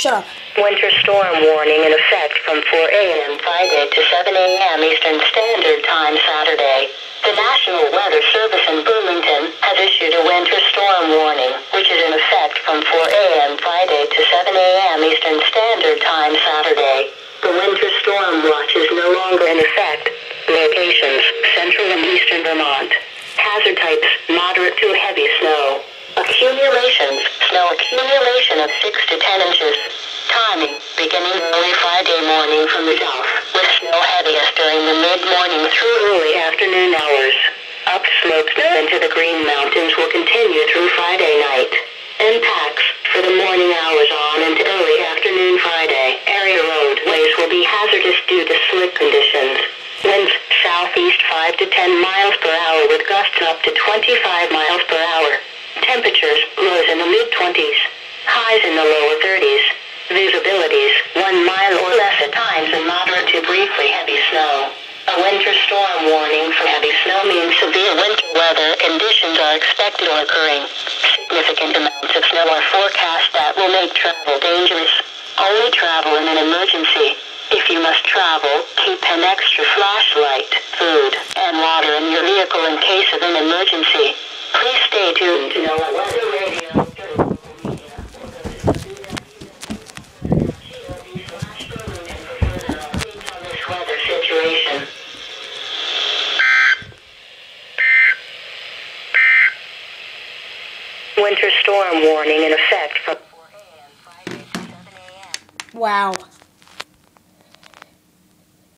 Shut up. Winter storm warning in effect from 4 a.m. Friday to 7 a.m. Eastern Standard Time Saturday. The National Weather Service in Burlington has issued a winter storm warning, which is in effect from 4 a.m. Friday to 7 a.m. Eastern Standard Time Saturday. The winter storm watch is no longer in effect. Locations: central and eastern Vermont. Hazard types: moderate to heavy snow. Accumulations: snow accumulation of 6 to 10 inches. Timing: beginning early Friday morning from the south, with snow heaviest during the mid-morning through early afternoon hours. Upslope snow into the Green Mountains will continue through Friday night. Impacts: for the morning hours on into early afternoon Friday, area roadways will be hazardous due to slip conditions. Winds southeast 5 to 10 miles per hour with gusts up to 25 miles per hour. Temperatures: lows in the mid-20s, highs in the lower 30s. Visibilities: 1 mile or less at times and moderate to briefly heavy snow. A winter storm warning for heavy snow means severe winter weather conditions are expected or occurring. Significant amounts of snow are forecast that will make travel dangerous. Only travel in an emergency. If you must travel, keep an extra flashlight, food, and water in your vehicle in case of an emergency. Please stay tuned to NOAA Weather Radio. Weather situation. Winter storm warning in effect from 4 a.m. Friday to 7 a.m. Wow.